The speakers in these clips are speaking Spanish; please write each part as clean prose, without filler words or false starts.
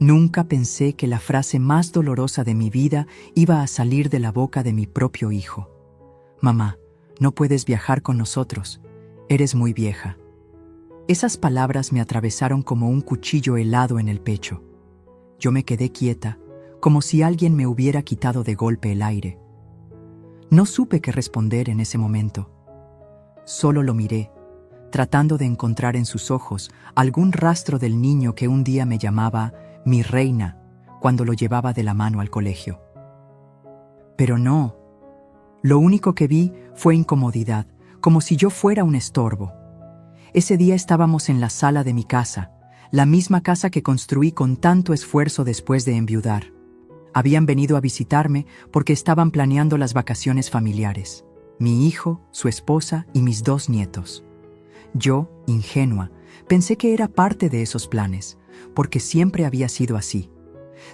Nunca pensé que la frase más dolorosa de mi vida iba a salir de la boca de mi propio hijo. Mamá, no puedes viajar con nosotros, eres muy vieja. Esas palabras me atravesaron como un cuchillo helado en el pecho. Yo me quedé quieta, como si alguien me hubiera quitado de golpe el aire. No supe qué responder en ese momento. Solo lo miré, tratando de encontrar en sus ojos algún rastro del niño que un día me llamaba mi reina cuando lo llevaba de la mano al colegio. Pero no. Lo único que vi fue incomodidad, como si yo fuera un estorbo. Ese día estábamos en la sala de mi casa, la misma casa que construí con tanto esfuerzo después de enviudar. Habían venido a visitarme porque estaban planeando las vacaciones familiares. Mi hijo, su esposa y mis 2 nietos. Yo, ingenua, pensé que era parte de esos planes, porque siempre había sido así.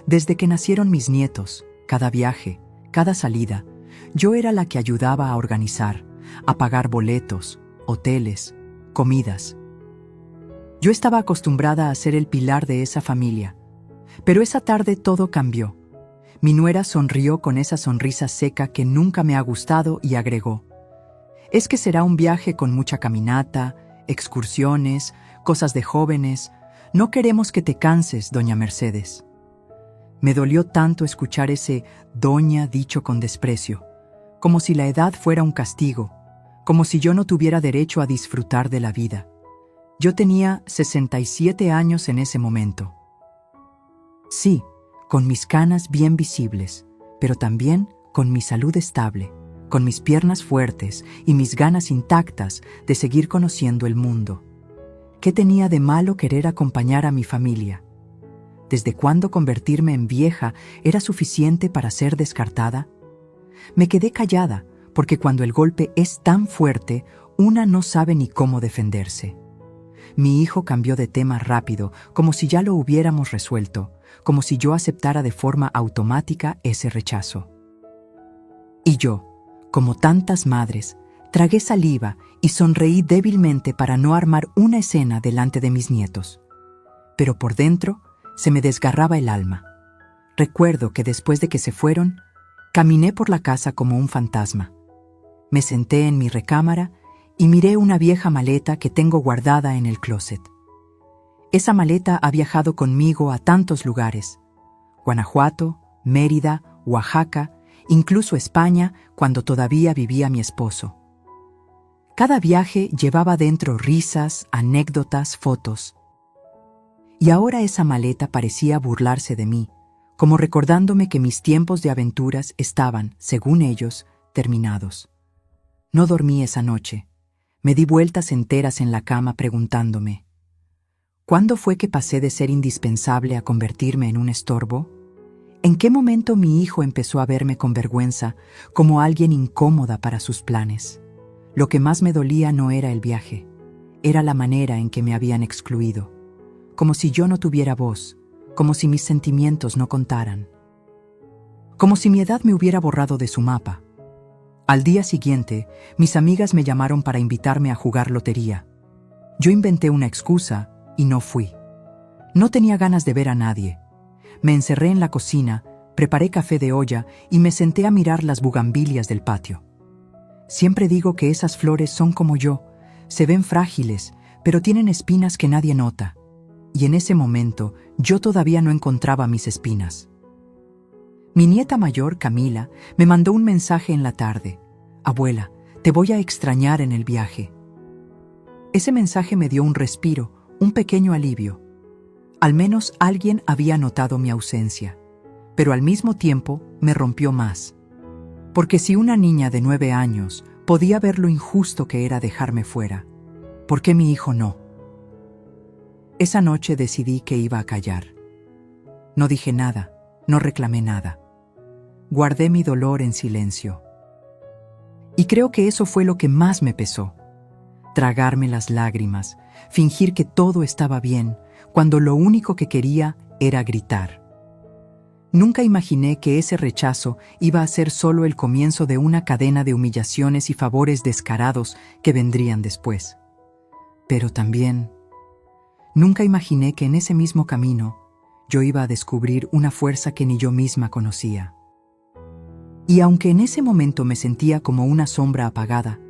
Desde que nacieron mis nietos, cada viaje, cada salida, yo era la que ayudaba a organizar, a pagar boletos, hoteles, comidas. Yo estaba acostumbrada a ser el pilar de esa familia, pero esa tarde todo cambió. Mi nuera sonrió con esa sonrisa seca que nunca me ha gustado y agregó: «Es que será un viaje con mucha caminata, excursiones, cosas de jóvenes. No queremos que te canses, doña Mercedes». Me dolió tanto escuchar ese «doña» dicho con desprecio, como si la edad fuera un castigo, como si yo no tuviera derecho a disfrutar de la vida. Yo tenía 67 años en ese momento. Sí, con mis canas bien visibles, pero también con mi salud estable, con mis piernas fuertes y mis ganas intactas de seguir conociendo el mundo. ¿Qué tenía de malo querer acompañar a mi familia? ¿Desde cuándo convertirme en vieja era suficiente para ser descartada? Me quedé callada, porque cuando el golpe es tan fuerte, una no sabe ni cómo defenderse. Mi hijo cambió de tema rápido, como si ya lo hubiéramos resuelto, como si yo aceptara de forma automática ese rechazo. Y yo, como tantas madres, tragué saliva y sonreí débilmente para no armar una escena delante de mis nietos. Pero por dentro se me desgarraba el alma. Recuerdo que después de que se fueron, caminé por la casa como un fantasma. Me senté en mi recámara y miré una vieja maleta que tengo guardada en el closet. Esa maleta ha viajado conmigo a tantos lugares: Guanajuato, Mérida, Oaxaca, incluso España, cuando todavía vivía mi esposo. Cada viaje llevaba dentro risas, anécdotas, fotos. Y ahora esa maleta parecía burlarse de mí, como recordándome que mis tiempos de aventuras estaban, según ellos, terminados. No dormí esa noche. Me di vueltas enteras en la cama preguntándome: ¿cuándo fue que pasé de ser indispensable a convertirme en un estorbo? ¿En qué momento mi hijo empezó a verme con vergüenza, como alguien incómoda para sus planes? Lo que más me dolía no era el viaje, era la manera en que me habían excluido, como si yo no tuviera voz, como si mis sentimientos no contaran, como si mi edad me hubiera borrado de su mapa. Al día siguiente, mis amigas me llamaron para invitarme a jugar lotería. Yo inventé una excusa y no fui. No tenía ganas de ver a nadie. Me encerré en la cocina, preparé café de olla y me senté a mirar las bugambilias del patio. Siempre digo que esas flores son como yo, se ven frágiles, pero tienen espinas que nadie nota. Y en ese momento, yo todavía no encontraba mis espinas. Mi nieta mayor, Camila, me mandó un mensaje en la tarde: «Abuela, te voy a extrañar en el viaje». Ese mensaje me dio un respiro, un pequeño alivio. Al menos alguien había notado mi ausencia, pero al mismo tiempo me rompió más. Porque si una niña de 9 años podía ver lo injusto que era dejarme fuera, ¿por qué mi hijo no? Esa noche decidí que iba a callar. No dije nada, no reclamé nada. Guardé mi dolor en silencio. Y creo que eso fue lo que más me pesó. Tragarme las lágrimas, fingir que todo estaba bien, cuando lo único que quería era gritar. Nunca imaginé que ese rechazo iba a ser solo el comienzo de una cadena de humillaciones y favores descarados que vendrían después. Pero también, nunca imaginé que en ese mismo camino yo iba a descubrir una fuerza que ni yo misma conocía. Y aunque en ese momento me sentía como una sombra apagada,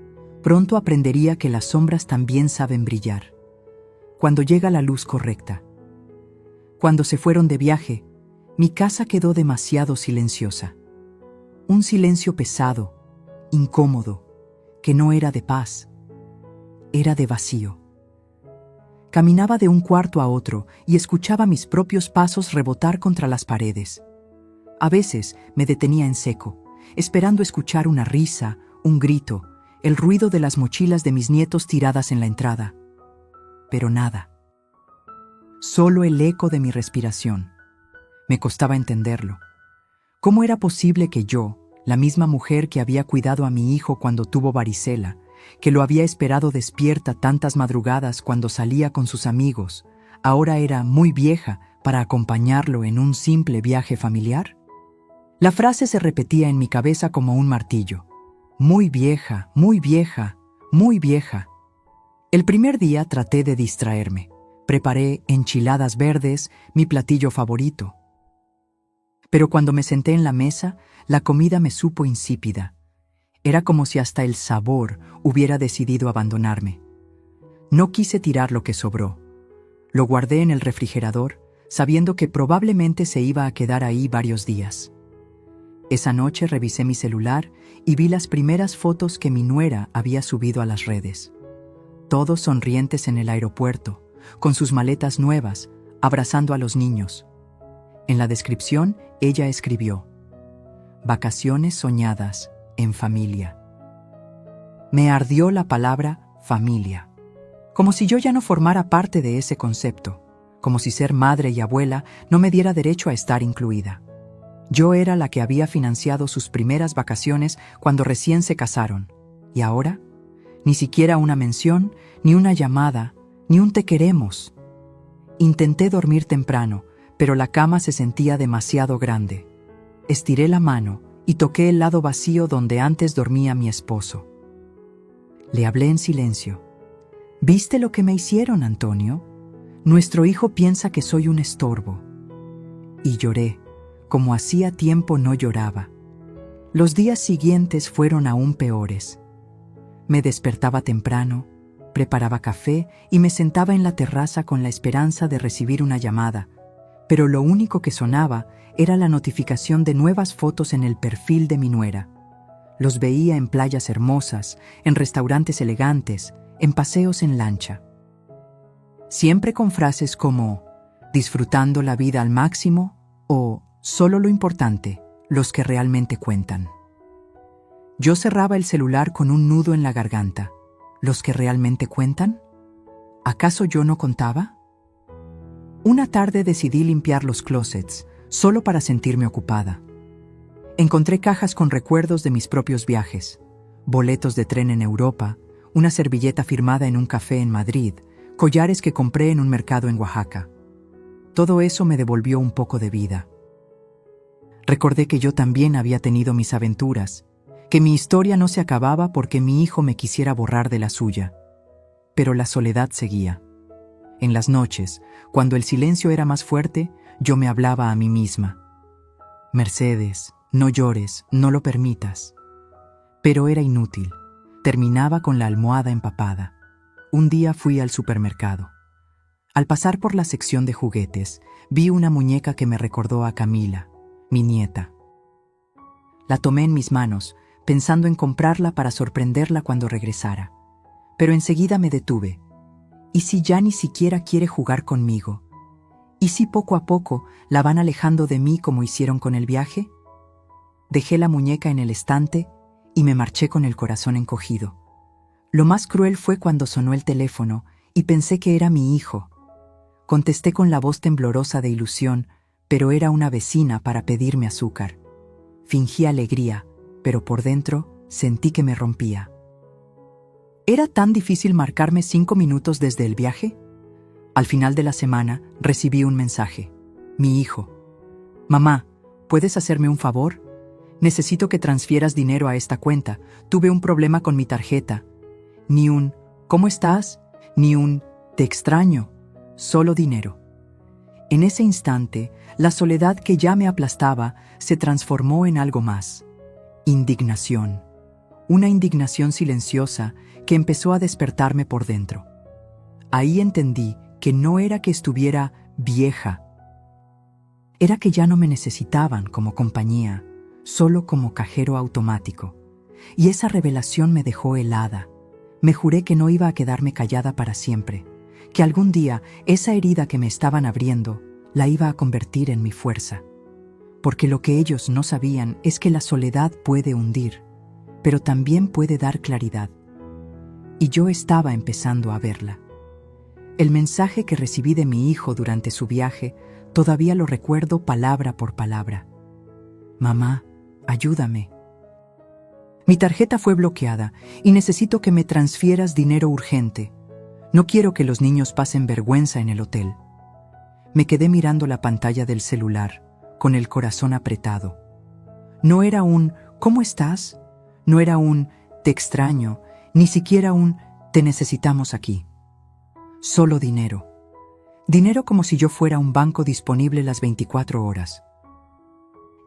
pronto aprendería que las sombras también saben brillar, cuando llega la luz correcta. Cuando se fueron de viaje, mi casa quedó demasiado silenciosa. Un silencio pesado, incómodo, que no era de paz, era de vacío. Caminaba de un cuarto a otro y escuchaba mis propios pasos rebotar contra las paredes. A veces me detenía en seco, esperando escuchar una risa, un grito, el ruido de las mochilas de mis nietos tiradas en la entrada. Pero nada. Solo el eco de mi respiración. Me costaba entenderlo. ¿Cómo era posible que yo, la misma mujer que había cuidado a mi hijo cuando tuvo varicela, que lo había esperado despierta tantas madrugadas cuando salía con sus amigos, ahora era muy vieja para acompañarlo en un simple viaje familiar? La frase se repetía en mi cabeza como un martillo. Muy vieja, muy vieja, muy vieja. El primer día traté de distraerme. Preparé enchiladas verdes, mi platillo favorito. Pero cuando me senté en la mesa, la comida me supo insípida. Era como si hasta el sabor hubiera decidido abandonarme. No quise tirar lo que sobró. Lo guardé en el refrigerador, sabiendo que probablemente se iba a quedar ahí varios días. Esa noche revisé mi celular y vi las primeras fotos que mi nuera había subido a las redes. Todos sonrientes en el aeropuerto, con sus maletas nuevas, abrazando a los niños. En la descripción, ella escribió: vacaciones soñadas en familia. Me ardió la palabra familia, como si yo ya no formara parte de ese concepto, como si ser madre y abuela no me diera derecho a estar incluida. Yo era la que había financiado sus primeras vacaciones cuando recién se casaron, y ahora, ni siquiera una mención, ni una llamada, ni un te queremos. Intenté dormir temprano, pero la cama se sentía demasiado grande. Estiré la mano y toqué el lado vacío donde antes dormía mi esposo. Le hablé en silencio. ¿Viste lo que me hicieron, Antonio? Nuestro hijo piensa que soy un estorbo. Y lloré, como hacía tiempo no lloraba. Los días siguientes fueron aún peores. Me despertaba temprano, preparaba café y me sentaba en la terraza con la esperanza de recibir una llamada, pero lo único que sonaba era la notificación de nuevas fotos en el perfil de mi nuera. Los veía en playas hermosas, en restaurantes elegantes, en paseos en lancha. Siempre con frases como «disfrutando la vida al máximo» o «solo lo importante, los que realmente cuentan». Yo cerraba el celular con un nudo en la garganta. ¿Los que realmente cuentan? ¿Acaso yo no contaba? Una tarde decidí limpiar los closets, solo para sentirme ocupada. Encontré cajas con recuerdos de mis propios viajes, boletos de tren en Europa, una servilleta firmada en un café en Madrid, collares que compré en un mercado en Oaxaca. Todo eso me devolvió un poco de vida. Recordé que yo también había tenido mis aventuras, que mi historia no se acababa porque mi hijo me quisiera borrar de la suya. Pero la soledad seguía. En las noches, cuando el silencio era más fuerte, yo me hablaba a mí misma. Mercedes, no llores, no lo permitas. Pero era inútil. Terminaba con la almohada empapada. Un día fui al supermercado. Al pasar por la sección de juguetes, vi una muñeca que me recordó a Camila, mi nieta. La tomé en mis manos, pensando en comprarla para sorprenderla cuando regresara. Pero enseguida me detuve. ¿Y si ya ni siquiera quiere jugar conmigo? ¿Y si poco a poco la van alejando de mí como hicieron con el viaje? Dejé la muñeca en el estante y me marché con el corazón encogido. Lo más cruel fue cuando sonó el teléfono y pensé que era mi hijo. Contesté con la voz temblorosa de ilusión, pero era una vecina para pedirme azúcar. Fingí alegría, pero por dentro sentí que me rompía. ¿Era tan difícil marcarme 5 minutos desde el viaje? Al final de la semana recibí un mensaje. Mi hijo. Mamá, ¿puedes hacerme un favor? Necesito que transfieras dinero a esta cuenta. Tuve un problema con mi tarjeta. Ni un ¿cómo estás? Ni un te extraño. Solo dinero. En ese instante, la soledad que ya me aplastaba se transformó en algo más: indignación. Una indignación silenciosa que empezó a despertarme por dentro. Ahí entendí que no era que estuviera vieja, era que ya no me necesitaban como compañía, solo como cajero automático. Y esa revelación me dejó helada. Me juré que no iba a quedarme callada para siempre, que algún día esa herida que me estaban abriendo la iba a convertir en mi fuerza. Porque lo que ellos no sabían es que la soledad puede hundir, pero también puede dar claridad. Y yo estaba empezando a verla. El mensaje que recibí de mi hijo durante su viaje todavía lo recuerdo palabra por palabra. Mamá, ayúdame. Mi tarjeta fue bloqueada y necesito que me transfieras dinero urgente. No quiero que los niños pasen vergüenza en el hotel. Me quedé mirando la pantalla del celular, con el corazón apretado. No era un ¿cómo estás? No era un te extraño, ni siquiera un te necesitamos aquí. Solo dinero. Dinero como si yo fuera un banco disponible las 24 horas.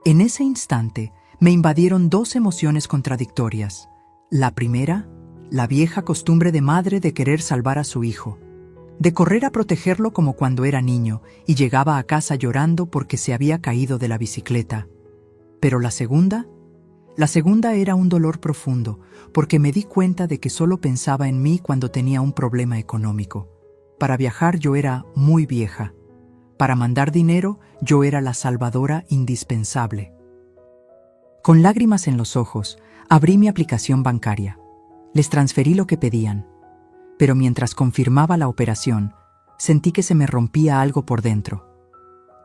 En ese instante me invadieron dos emociones contradictorias. La primera, la vieja costumbre de madre de querer salvar a su hijo, de correr a protegerlo como cuando era niño y llegaba a casa llorando porque se había caído de la bicicleta. Pero la segunda era un dolor profundo, porque me di cuenta de que solo pensaba en mí cuando tenía un problema económico. Para viajar yo era muy vieja. Para mandar dinero yo era la salvadora indispensable. Con lágrimas en los ojos, abrí mi aplicación bancaria. Les transferí lo que pedían. Pero mientras confirmaba la operación, sentí que se me rompía algo por dentro.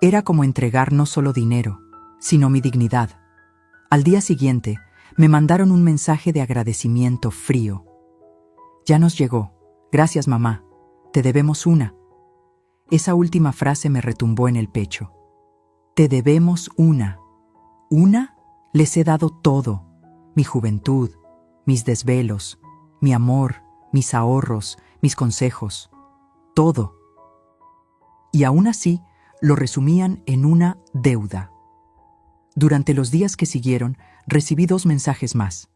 Era como entregar no solo dinero, sino mi dignidad. Al día siguiente, me mandaron un mensaje de agradecimiento frío. Ya nos llegó. Gracias, mamá. Te debemos una. Esa última frase me retumbó en el pecho. Te debemos una. ¿Una? Les he dado todo. Mi juventud, mis desvelos, mi amor, mis ahorros, mis consejos. Todo. Y aún así, lo resumían en una deuda. Durante los días que siguieron, recibí dos mensajes más.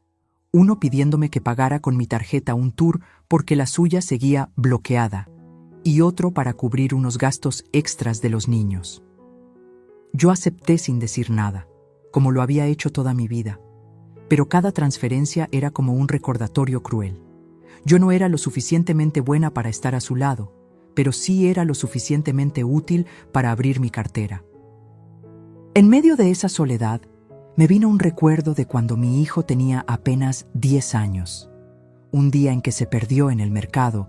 Uno pidiéndome que pagara con mi tarjeta un tour porque la suya seguía bloqueada, y otro para cubrir unos gastos extras de los niños. Yo acepté sin decir nada, como lo había hecho toda mi vida, pero cada transferencia era como un recordatorio cruel. Yo no era lo suficientemente buena para estar a su lado, pero sí era lo suficientemente útil para abrir mi cartera. En medio de esa soledad, me vino un recuerdo de cuando mi hijo tenía apenas 10 años. Un día en que se perdió en el mercado,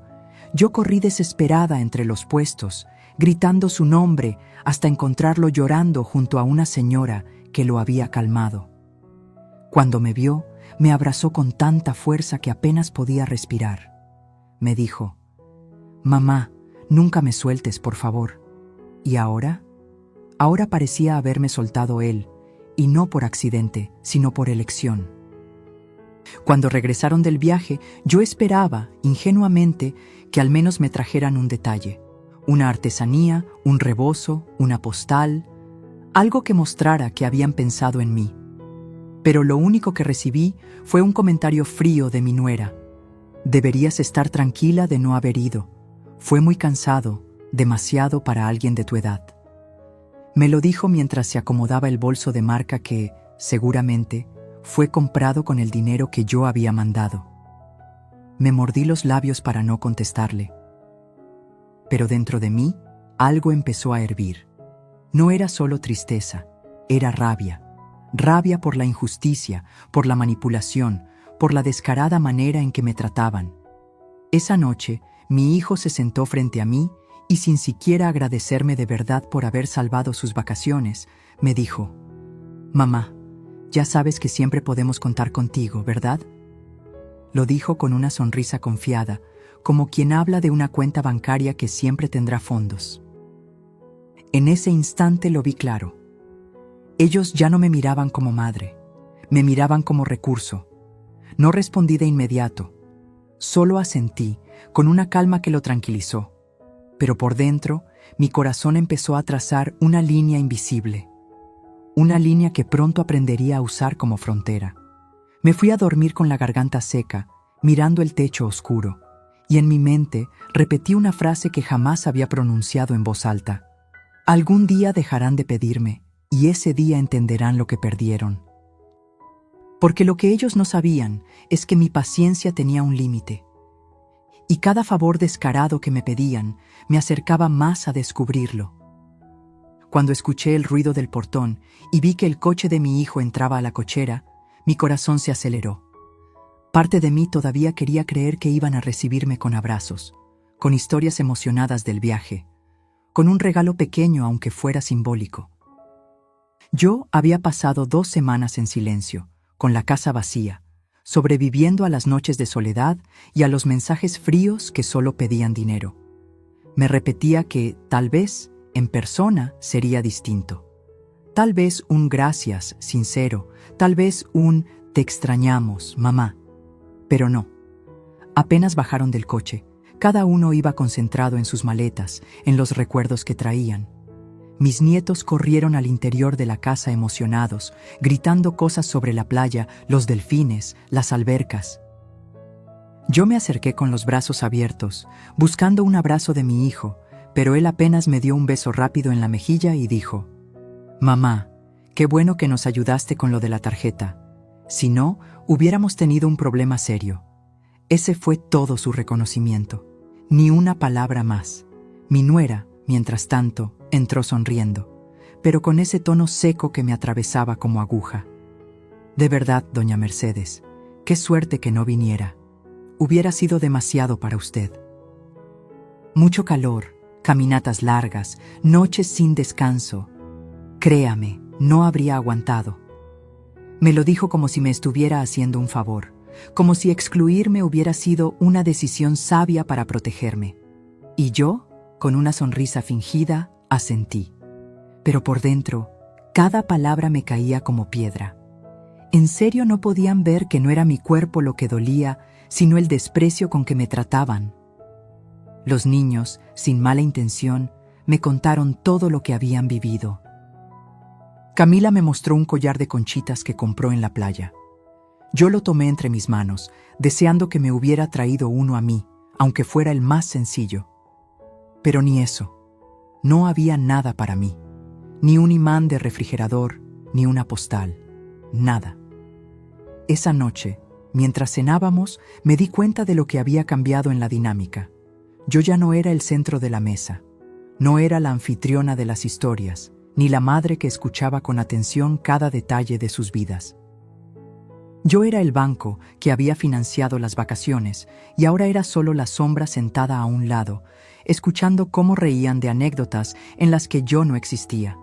yo corrí desesperada entre los puestos, gritando su nombre hasta encontrarlo llorando junto a una señora que lo había calmado. Cuando me vio, me abrazó con tanta fuerza que apenas podía respirar. Me dijo: «Mamá, nunca me sueltes, por favor». ¿Y ahora? Ahora parecía haberme soltado él, y no por accidente, sino por elección. Cuando regresaron del viaje, yo esperaba, ingenuamente, que al menos me trajeran un detalle, una artesanía, un rebozo, una postal, algo que mostrara que habían pensado en mí. Pero lo único que recibí fue un comentario frío de mi nuera. «Deberías estar tranquila de no haber ido. Fue muy cansado, demasiado para alguien de tu edad». Me lo dijo mientras se acomodaba el bolso de marca que, seguramente, fue comprado con el dinero que yo había mandado. Me mordí los labios para no contestarle. Pero dentro de mí, algo empezó a hervir. No era solo tristeza, era rabia. Rabia por la injusticia, por la manipulación, por la descarada manera en que me trataban. Esa noche, mi hijo se sentó frente a mí y sin siquiera agradecerme de verdad por haber salvado sus vacaciones, me dijo: «Mamá, ya sabes que siempre podemos contar contigo, ¿verdad?». Lo dijo con una sonrisa confiada, como quien habla de una cuenta bancaria que siempre tendrá fondos. En ese instante lo vi claro. Ellos ya no me miraban como madre, me miraban como recurso. No respondí de inmediato, solo asentí, con una calma que lo tranquilizó. Pero por dentro, mi corazón empezó a trazar una línea invisible. Una línea que pronto aprendería a usar como frontera. Me fui a dormir con la garganta seca, mirando el techo oscuro, y en mi mente repetí una frase que jamás había pronunciado en voz alta. Algún día dejarán de pedirme, y ese día entenderán lo que perdieron. Porque lo que ellos no sabían es que mi paciencia tenía un límite. Y cada favor descarado que me pedían me acercaba más a descubrirlo. Cuando escuché el ruido del portón y vi que el coche de mi hijo entraba a la cochera, mi corazón se aceleró. Parte de mí todavía quería creer que iban a recibirme con abrazos, con historias emocionadas del viaje, con un regalo pequeño aunque fuera simbólico. Yo había pasado 2 semanas en silencio, con la casa vacía, sobreviviendo a las noches de soledad y a los mensajes fríos que solo pedían dinero. Me repetía que, tal vez, en persona sería distinto. Tal vez un gracias sincero, tal vez un te extrañamos, mamá. Pero no. Apenas bajaron del coche, cada uno iba concentrado en sus maletas, en los recuerdos que traían. Mis nietos corrieron al interior de la casa emocionados, gritando cosas sobre la playa, los delfines, las albercas. Yo me acerqué con los brazos abiertos, buscando un abrazo de mi hijo, pero él apenas me dio un beso rápido en la mejilla y dijo: «Mamá, qué bueno que nos ayudaste con lo de la tarjeta. Si no, hubiéramos tenido un problema serio». Ese fue todo su reconocimiento. Ni una palabra más. Mi nuera, mientras tanto, entró sonriendo, pero con ese tono seco que me atravesaba como aguja. «De verdad, doña Mercedes, qué suerte que no viniera. Hubiera sido demasiado para usted». Mucho calor, caminatas largas, noches sin descanso. Créame, no habría aguantado. Me lo dijo como si me estuviera haciendo un favor, como si excluirme hubiera sido una decisión sabia para protegerme. Y yo, con una sonrisa fingida, asentí. Pero por dentro, cada palabra me caía como piedra. ¿En serio no podían ver que no era mi cuerpo lo que dolía, sino el desprecio con que me trataban? Los niños, sin mala intención, me contaron todo lo que habían vivido. Camila me mostró un collar de conchitas que compró en la playa. Yo lo tomé entre mis manos, deseando que me hubiera traído uno a mí, aunque fuera el más sencillo. Pero ni eso. No había nada para mí. Ni un imán de refrigerador, ni una postal. Nada. Esa noche, mientras cenábamos, me di cuenta de lo que había cambiado en la dinámica. Yo ya no era el centro de la mesa. No era la anfitriona de las historias, ni la madre que escuchaba con atención cada detalle de sus vidas. Yo era el banco que había financiado las vacaciones y ahora era solo la sombra sentada a un lado, escuchando cómo reían de anécdotas en las que yo no existía.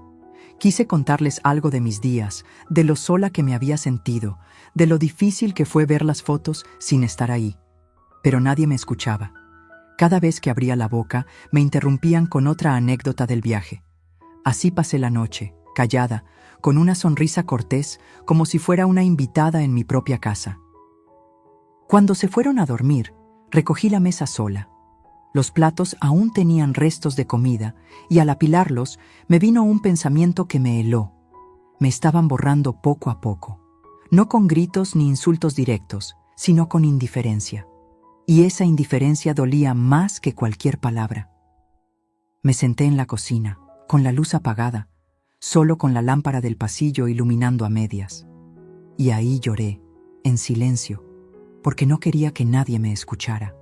Quise contarles algo de mis días, de lo sola que me había sentido, de lo difícil que fue ver las fotos sin estar ahí. Pero nadie me escuchaba. Cada vez que abría la boca, me interrumpían con otra anécdota del viaje. Así pasé la noche, callada, con una sonrisa cortés, como si fuera una invitada en mi propia casa. Cuando se fueron a dormir, recogí la mesa sola. Los platos aún tenían restos de comida, y al apilarlos, me vino un pensamiento que me heló. Me estaban borrando poco a poco. No con gritos ni insultos directos, sino con indiferencia. Y esa indiferencia dolía más que cualquier palabra. Me senté en la cocina, con la luz apagada, solo con la lámpara del pasillo iluminando a medias. Y ahí lloré, en silencio, porque no quería que nadie me escuchara.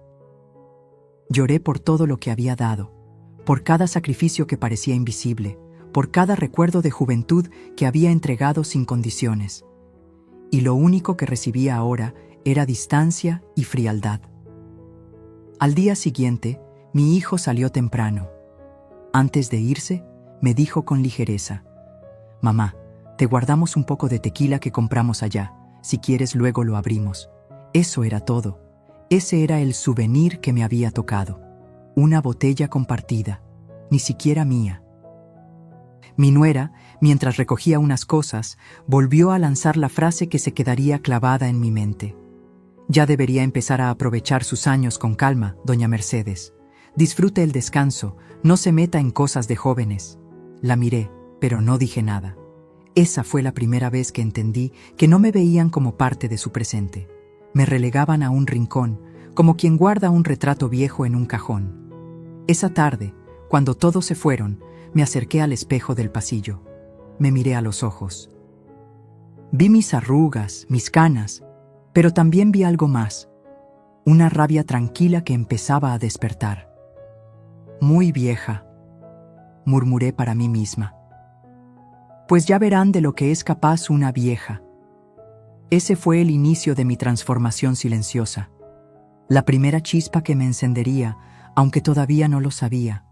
Lloré por todo lo que había dado, por cada sacrificio que parecía invisible, por cada recuerdo de juventud que había entregado sin condiciones. Y lo único que recibía ahora era distancia y frialdad. Al día siguiente, mi hijo salió temprano. Antes de irse, me dijo con ligereza: «Mamá, te guardamos un poco de tequila que compramos allá. Si quieres, luego lo abrimos». Eso era todo. Ese era el souvenir que me había tocado. Una botella compartida, ni siquiera mía. Mi nuera, mientras recogía unas cosas, volvió a lanzar la frase que se quedaría clavada en mi mente. «Ya debería empezar a aprovechar sus años con calma, doña Mercedes. Disfrute el descanso, no se meta en cosas de jóvenes. La miré, pero no dije nada. Esa fue la primera vez que entendí que no me veían como parte de su presente. Me relegaban a un rincón, como quien guarda un retrato viejo en un cajón. Esa tarde, cuando todos se fueron, me acerqué al espejo del pasillo. Me miré a los ojos. Vi mis arrugas, mis canas, pero también vi algo más. Una rabia tranquila que empezaba a despertar. Muy vieja, murmuré para mí misma. Pues ya verán de lo que es capaz una vieja. Ese fue el inicio de mi transformación silenciosa. La primera chispa que me encendería, aunque todavía no lo sabía.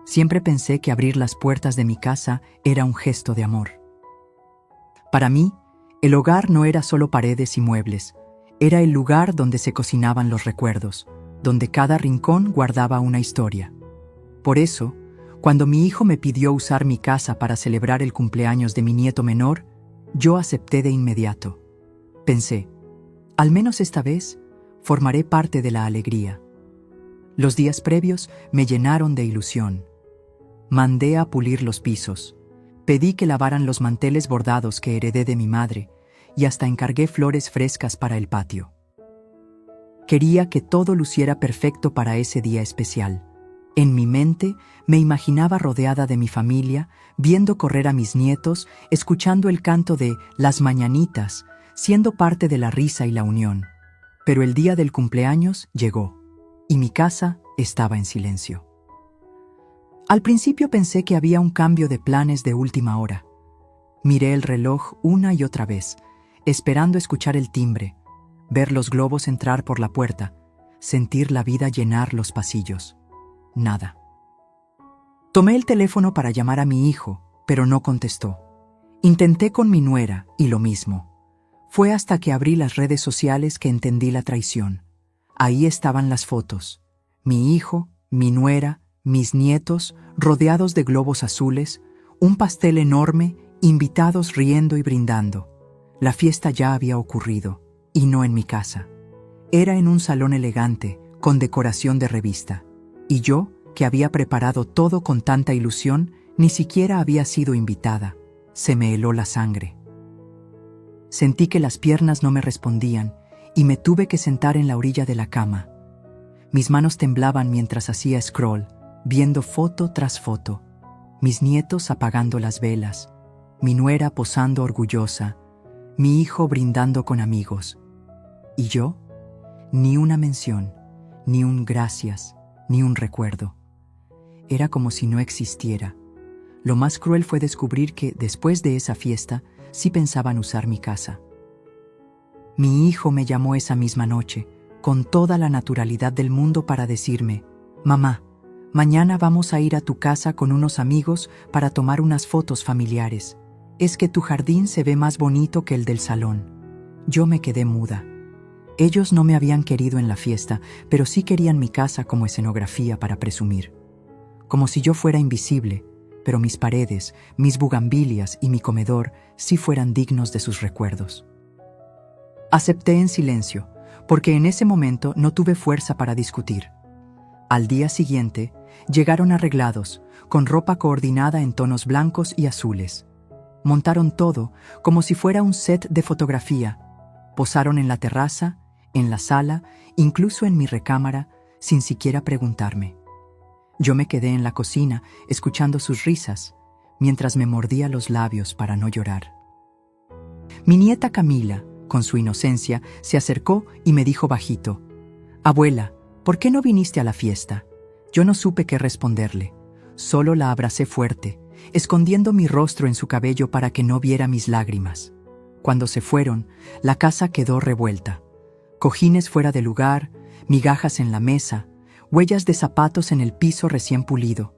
Siempre pensé que abrir las puertas de mi casa era un gesto de amor. Para mí, el hogar no era solo paredes y muebles, era el lugar donde se cocinaban los recuerdos, donde cada rincón guardaba una historia. Por eso, cuando mi hijo me pidió usar mi casa para celebrar el cumpleaños de mi nieto menor, yo acepté de inmediato. Pensé, al menos esta vez, formaré parte de la alegría. Los días previos me llenaron de ilusión. Mandé a pulir los pisos, pedí que lavaran los manteles bordados que heredé de mi madre y hasta encargué flores frescas para el patio. Quería que todo luciera perfecto para ese día especial. En mi mente me imaginaba rodeada de mi familia, viendo correr a mis nietos, escuchando el canto de las mañanitas, siendo parte de la risa y la unión. Pero el día del cumpleaños llegó, y mi casa estaba en silencio. Al principio pensé que había un cambio de planes de última hora. Miré el reloj una y otra vez, esperando escuchar el timbre, ver los globos entrar por la puerta, sentir la vida llenar los pasillos. Nada. Tomé el teléfono para llamar a mi hijo, pero no contestó. Intenté con mi nuera y lo mismo. Fue hasta que abrí las redes sociales que entendí la traición. Ahí estaban las fotos. Mi hijo, mi nuera, mis nietos, rodeados de globos azules, un pastel enorme, invitados riendo y brindando. La fiesta ya había ocurrido, y no en mi casa. Era en un salón elegante, con decoración de revista. Y yo, que había preparado todo con tanta ilusión, ni siquiera había sido invitada. Se me heló la sangre. Sentí que las piernas no me respondían y me tuve que sentar en la orilla de la cama. Mis manos temblaban mientras hacía scroll, viendo foto tras foto. Mis nietos apagando las velas, mi nuera posando orgullosa, mi hijo brindando con amigos. ¿Y yo? Ni una mención, ni un gracias, ni un recuerdo. Era como si no existiera. Lo más cruel fue descubrir que, después de esa fiesta, sí pensaban usar mi casa. Mi hijo me llamó esa misma noche, con toda la naturalidad del mundo para decirme, «Mamá, mañana vamos a ir a tu casa con unos amigos para tomar unas fotos familiares. Es que tu jardín se ve más bonito que el del salón». Yo me quedé muda. Ellos no me habían querido en la fiesta, pero sí querían mi casa como escenografía para presumir. Como si yo fuera invisible, pero mis paredes, mis bugambilias y mi comedor sí fueran dignos de sus recuerdos. Acepté en silencio, porque en ese momento no tuve fuerza para discutir. Al día siguiente, llegaron arreglados, con ropa coordinada en tonos blancos y azules. Montaron todo como si fuera un set de fotografía. Posaron en la terraza, en la sala, incluso en mi recámara, sin siquiera preguntarme. Yo me quedé en la cocina, escuchando sus risas, mientras me mordía los labios para no llorar. Mi nieta Camila, con su inocencia, se acercó y me dijo bajito, «Abuela, ¿por qué no viniste a la fiesta?». Yo no supe qué responderle. Solo la abracé fuerte, escondiendo mi rostro en su cabello para que no viera mis lágrimas. Cuando se fueron, la casa quedó revuelta. Cojines fuera de lugar, migajas en la mesa, huellas de zapatos en el piso recién pulido.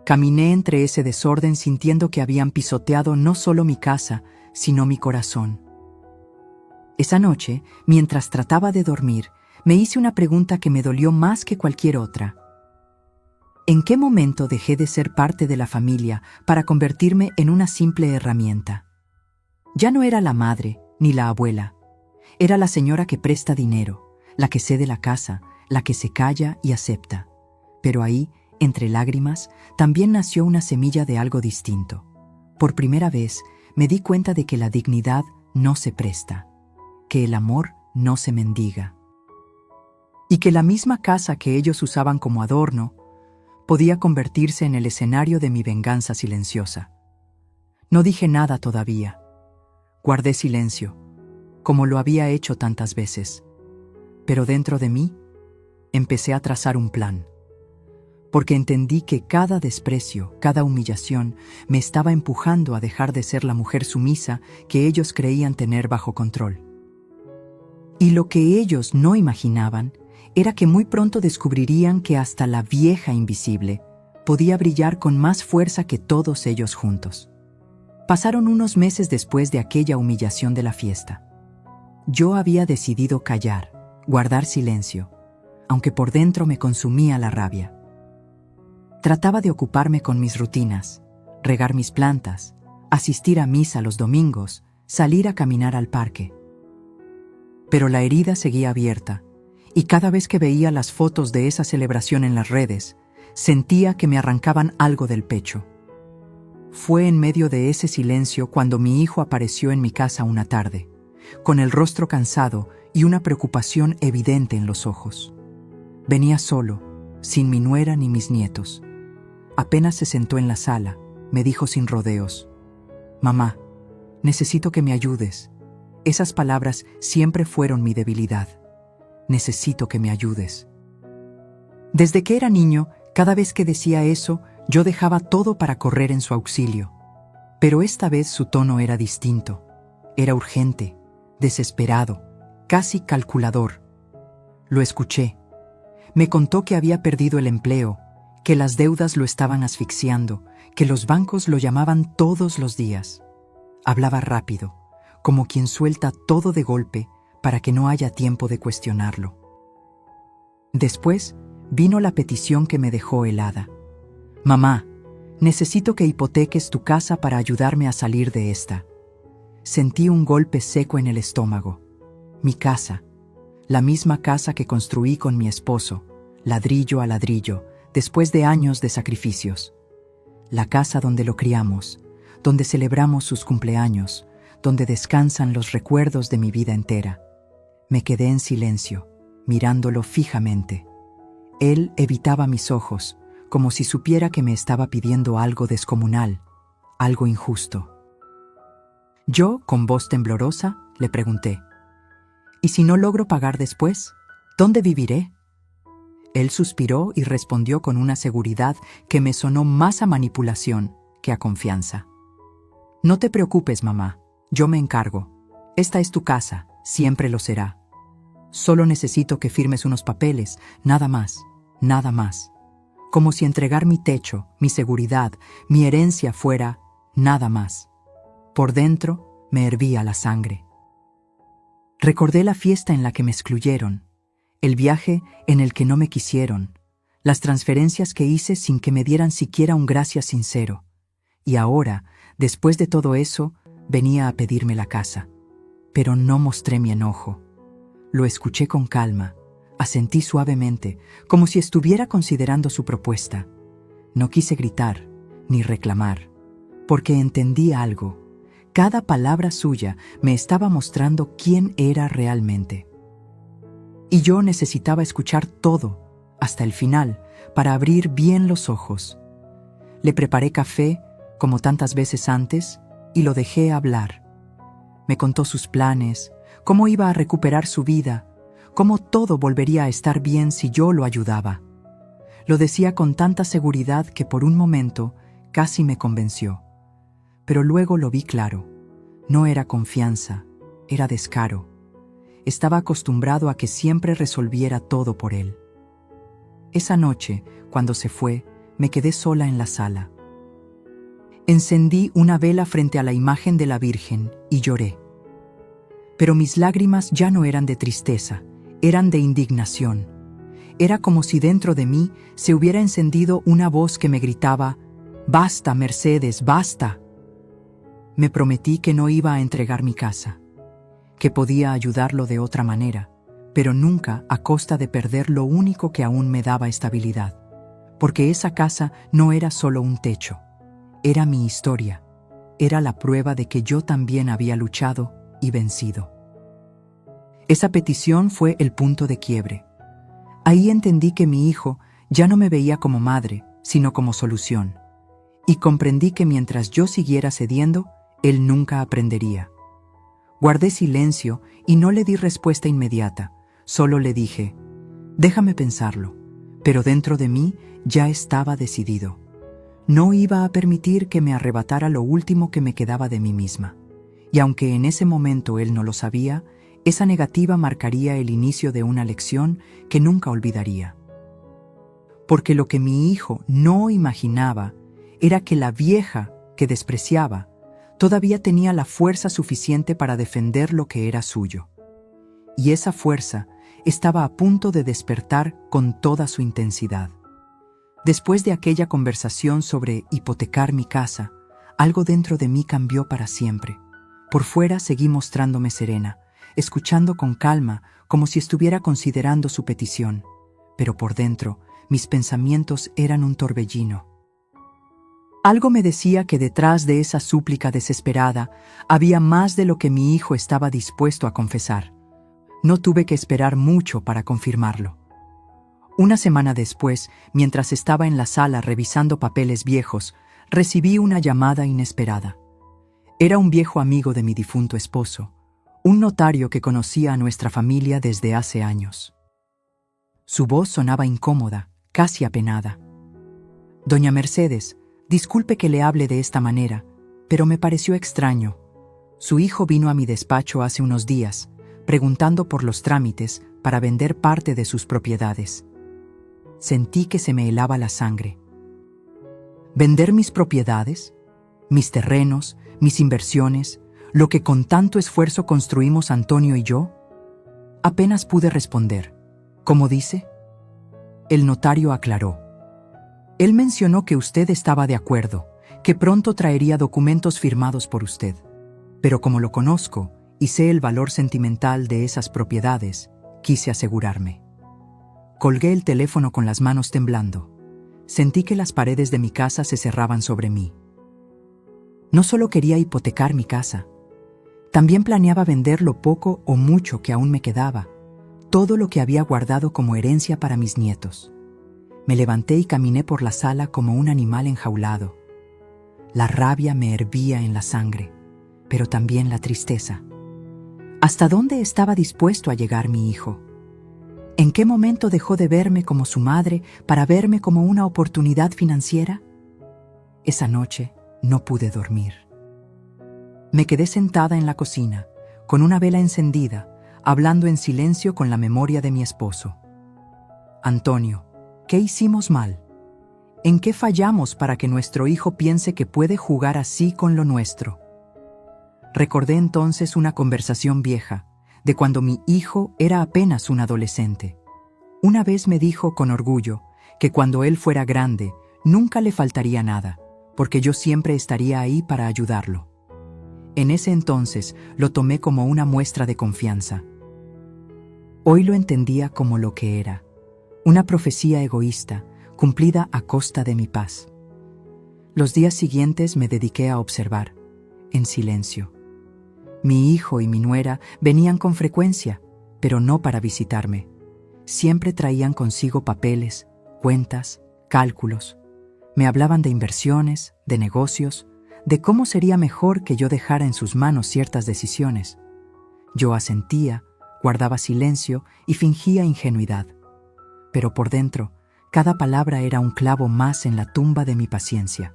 Caminé entre ese desorden sintiendo que habían pisoteado no solo mi casa, sino mi corazón. Esa noche, mientras trataba de dormir, me hice una pregunta que me dolió más que cualquier otra. ¿En qué momento dejé de ser parte de la familia para convertirme en una simple herramienta? Ya no era la madre ni la abuela. Era la señora que presta dinero, la que cede la casa, la que se calla y acepta. Pero ahí, entre lágrimas, también nació una semilla de algo distinto. Por primera vez, me di cuenta de que la dignidad no se presta, que el amor no se mendiga, y que la misma casa que ellos usaban como adorno podía convertirse en el escenario de mi venganza silenciosa. No dije nada todavía. Guardé silencio, como lo había hecho tantas veces. Pero dentro de mí, empecé a trazar un plan. Porque entendí que cada desprecio, cada humillación, me estaba empujando a dejar de ser la mujer sumisa que ellos creían tener bajo control. Y lo que ellos no imaginaban era que muy pronto descubrirían que hasta la vieja invisible podía brillar con más fuerza que todos ellos juntos. Pasaron unos meses después de aquella humillación de la fiesta. Yo había decidido callar, guardar silencio, aunque por dentro me consumía la rabia. Trataba de ocuparme con mis rutinas, regar mis plantas, asistir a misa los domingos, salir a caminar al parque. Pero la herida seguía abierta, y cada vez que veía las fotos de esa celebración en las redes, sentía que me arrancaban algo del pecho. Fue en medio de ese silencio cuando mi hijo apareció en mi casa una tarde, con el rostro cansado y una preocupación evidente en los ojos. Venía solo, sin mi nuera ni mis nietos. Apenas se sentó en la sala, me dijo sin rodeos: «Mamá, necesito que me ayudes». Esas palabras siempre fueron mi debilidad. Necesito que me ayudes. Desde que era niño, cada vez que decía eso, yo dejaba todo para correr en su auxilio. Pero esta vez su tono era distinto. Era urgente, desesperado, casi calculador. Lo escuché. Me contó que había perdido el empleo, que las deudas lo estaban asfixiando, que los bancos lo llamaban todos los días. Hablaba rápido, como quien suelta todo de golpe para que no haya tiempo de cuestionarlo. Después vino la petición que me dejó helada. «Mamá, necesito que hipoteques tu casa para ayudarme a salir de esta». Sentí un golpe seco en el estómago. Mi casa, la misma casa que construí con mi esposo, ladrillo a ladrillo, después de años de sacrificios. La casa donde lo criamos, donde celebramos sus cumpleaños, donde descansan los recuerdos de mi vida entera. Me quedé en silencio, mirándolo fijamente. Él evitaba mis ojos, como si supiera que me estaba pidiendo algo descomunal, algo injusto. Yo, con voz temblorosa, le pregunté: «¿Y si no logro pagar después? ¿Dónde viviré?». Él suspiró y respondió con una seguridad que me sonó más a manipulación que a confianza. «No te preocupes, mamá, yo me encargo. Esta es tu casa, siempre lo será. Solo necesito que firmes unos papeles, nada más, nada más. Como si entregar mi techo, mi seguridad, mi herencia fuera nada más». Por dentro me hervía la sangre. Recordé la fiesta en la que me excluyeron, el viaje en el que no me quisieron, las transferencias que hice sin que me dieran siquiera un gracias sincero. Y ahora, después de todo eso, venía a pedirme la casa. Pero no mostré mi enojo. Lo escuché con calma, asentí suavemente, como si estuviera considerando su propuesta. No quise gritar, ni reclamar, porque entendí algo. Cada palabra suya me estaba mostrando quién era realmente. Y yo necesitaba escuchar todo, hasta el final, para abrir bien los ojos. Le preparé café, como tantas veces antes, y lo dejé hablar. Me contó sus planes, cómo iba a recuperar su vida, cómo todo volvería a estar bien si yo lo ayudaba. Lo decía con tanta seguridad que por un momento casi me convenció. Pero luego lo vi claro. No era confianza, era descaro. Estaba acostumbrado a que siempre resolviera todo por él. Esa noche, cuando se fue, me quedé sola en la sala. Encendí una vela frente a la imagen de la Virgen y lloré. Pero mis lágrimas ya no eran de tristeza, eran de indignación. Era como si dentro de mí se hubiera encendido una voz que me gritaba: «¡Basta, Mercedes, basta!». Me prometí que no iba a entregar mi casa, que podía ayudarlo de otra manera, pero nunca a costa de perder lo único que aún me daba estabilidad. porque esa casa no era solo un techo, era mi historia, era la prueba de que yo también había luchado y vencido. Esa petición fue el punto de quiebre. Ahí entendí que mi hijo ya no me veía como madre, sino como solución, y comprendí que mientras yo siguiera cediendo, él nunca aprendería. Guardé silencio y no le di respuesta inmediata, solo le dije, déjame pensarlo, pero dentro de mí ya estaba decidido. No iba a permitir que me arrebatara lo último que me quedaba de mí misma, y aunque en ese momento él no lo sabía, esa negativa marcaría el inicio de una lección que nunca olvidaría. Porque lo que mi hijo no imaginaba era que la vieja que despreciaba todavía tenía la fuerza suficiente para defender lo que era suyo. Y esa fuerza estaba a punto de despertar con toda su intensidad. Después de aquella conversación sobre hipotecar mi casa, algo dentro de mí cambió para siempre. Por fuera seguí mostrándome serena, escuchando con calma como si estuviera considerando su petición, pero por dentro mis pensamientos eran un torbellino. Algo me decía que detrás de esa súplica desesperada había más de lo que mi hijo estaba dispuesto a confesar. No tuve que esperar mucho para confirmarlo. Una semana después, mientras estaba en la sala revisando papeles viejos, recibí una llamada inesperada. Era un viejo amigo de mi difunto esposo, un notario que conocía a nuestra familia desde hace años. Su voz sonaba incómoda, casi apenada. Doña Mercedes, disculpe que le hable de esta manera, pero me pareció extraño. Su hijo vino a mi despacho hace unos días, preguntando por los trámites para vender parte de sus propiedades. Sentí que se me helaba la sangre. ¿Vender mis propiedades? ¿Mis terrenos? ¿Mis inversiones? ¿Lo que con tanto esfuerzo construimos Antonio y yo? Apenas pude responder. ¿Cómo dice? El notario aclaró. Él mencionó que usted estaba de acuerdo, que pronto traería documentos firmados por usted. Pero como lo conozco y sé el valor sentimental de esas propiedades, quise asegurarme. Colgué el teléfono con las manos temblando. Sentí que las paredes de mi casa se cerraban sobre mí. No solo quería hipotecar mi casa, también planeaba vender lo poco o mucho que aún me quedaba, todo lo que había guardado como herencia para mis nietos. Me levanté y caminé por la sala como un animal enjaulado. La rabia me hervía en la sangre, pero también la tristeza. ¿Hasta dónde estaba dispuesto a llegar mi hijo? ¿En qué momento dejó de verme como su madre para verme como una oportunidad financiera? Esa noche no pude dormir. Me quedé sentada en la cocina, con una vela encendida, hablando en silencio con la memoria de mi esposo. Antonio, ¿qué hicimos mal? ¿En qué fallamos para que nuestro hijo piense que puede jugar así con lo nuestro? Recordé entonces una conversación vieja, de cuando mi hijo era apenas un adolescente. Una vez me dijo con orgullo que cuando él fuera grande nunca le faltaría nada, porque yo siempre estaría ahí para ayudarlo. En ese entonces lo tomé como una muestra de confianza. Hoy lo entendía como lo que era, una profecía egoísta, cumplida a costa de mi paz. Los días siguientes me dediqué a observar, en silencio. Mi hijo y mi nuera venían con frecuencia, pero no para visitarme. Siempre traían consigo papeles, cuentas, cálculos. Me hablaban de inversiones, de negocios, de cómo sería mejor que yo dejara en sus manos ciertas decisiones. Yo asentía, guardaba silencio y fingía ingenuidad. Pero por dentro, cada palabra era un clavo más en la tumba de mi paciencia.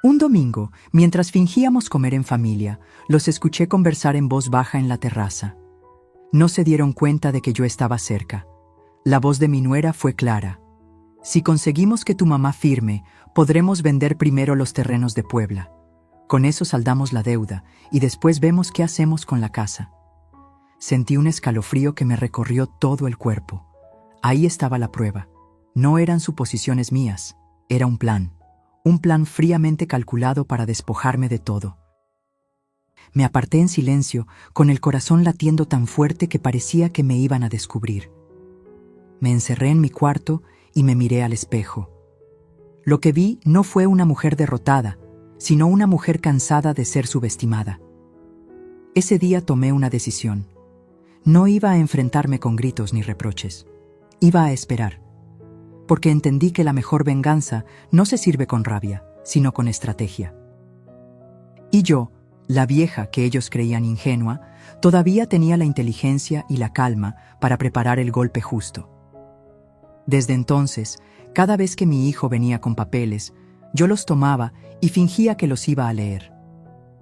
Un domingo, mientras fingíamos comer en familia, los escuché conversar en voz baja en la terraza. No se dieron cuenta de que yo estaba cerca. La voz de mi nuera fue clara. Si conseguimos que tu mamá firme, podremos vender primero los terrenos de Puebla. Con eso saldamos la deuda y después vemos qué hacemos con la casa. Sentí un escalofrío que me recorrió todo el cuerpo. Ahí estaba la prueba. No eran suposiciones mías, era un plan fríamente calculado para despojarme de todo. Me aparté en silencio, con el corazón latiendo tan fuerte que parecía que me iban a descubrir. Me encerré en mi cuarto y me miré al espejo. Lo que vi no fue una mujer derrotada, sino una mujer cansada de ser subestimada. Ese día tomé una decisión. No iba a enfrentarme con gritos ni reproches. Iba a esperar, porque entendí que la mejor venganza no se sirve con rabia, sino con estrategia. Y yo, la vieja que ellos creían ingenua, todavía tenía la inteligencia y la calma para preparar el golpe justo. Desde entonces, cada vez que mi hijo venía con papeles, yo los tomaba y fingía que los iba a leer.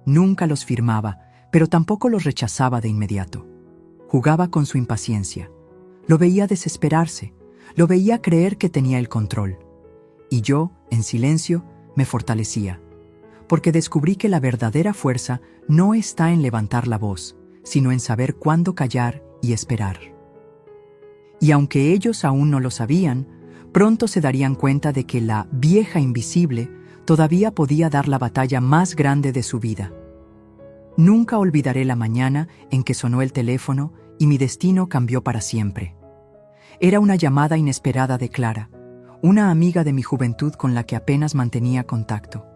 Nunca los firmaba, pero tampoco los rechazaba de inmediato. Jugaba con su impaciencia. Lo veía desesperarse, lo veía creer que tenía el control. Y yo, en silencio, me fortalecía, porque descubrí que la verdadera fuerza no está en levantar la voz, sino en saber cuándo callar y esperar. Y aunque ellos aún no lo sabían, pronto se darían cuenta de que la vieja invisible todavía podía dar la batalla más grande de su vida. Nunca olvidaré la mañana en que sonó el teléfono y mi destino cambió para siempre. Era una llamada inesperada de Clara, una amiga de mi juventud con la que apenas mantenía contacto.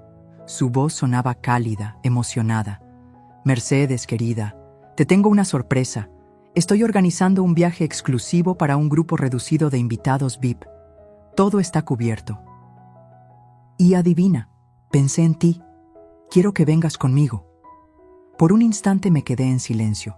Su voz sonaba cálida, emocionada. «Mercedes, querida, te tengo una sorpresa. Estoy organizando un viaje exclusivo para un grupo reducido de invitados VIP. Todo está cubierto. Y adivina, pensé en ti. Quiero que vengas conmigo». Por un instante me quedé en silencio.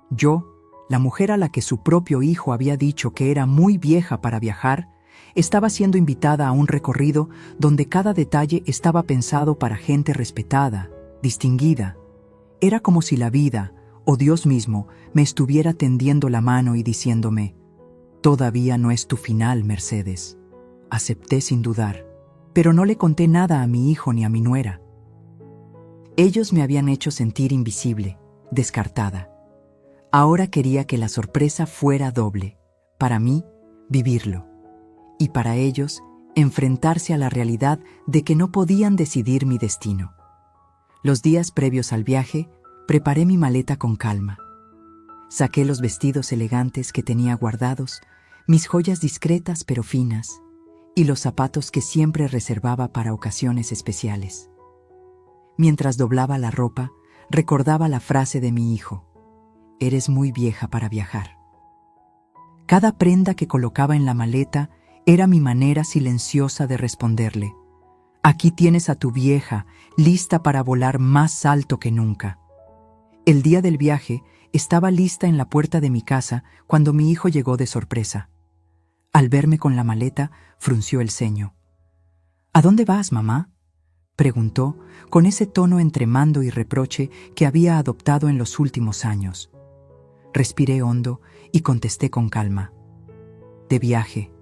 Yo, la mujer a la que su propio hijo había dicho que era muy vieja para viajar, estaba siendo invitada a un recorrido donde cada detalle estaba pensado para gente respetada, distinguida. Era como si la vida, o Dios mismo, me estuviera tendiendo la mano y diciéndome: «Todavía no es tu final, Mercedes». Acepté sin dudar, pero no le conté nada a mi hijo ni a mi nuera. Ellos me habían hecho sentir invisible, descartada. Ahora quería que la sorpresa fuera doble. Para mí, vivirlo. Y para ellos, enfrentarse a la realidad de que no podían decidir mi destino. Los días previos al viaje, preparé mi maleta con calma. Saqué los vestidos elegantes que tenía guardados, mis joyas discretas pero finas, y los zapatos que siempre reservaba para ocasiones especiales. Mientras doblaba la ropa, recordaba la frase de mi hijo: «Eres muy vieja para viajar». Cada prenda que colocaba en la maleta era mi manera silenciosa de responderle: «Aquí tienes a tu vieja, lista para volar más alto que nunca». El día del viaje, estaba lista en la puerta de mi casa cuando mi hijo llegó de sorpresa. Al verme con la maleta, frunció el ceño. «¿A dónde vas, mamá?», preguntó, con ese tono entre mando y reproche que había adoptado en los últimos años. Respiré hondo y contesté con calma: «De viaje».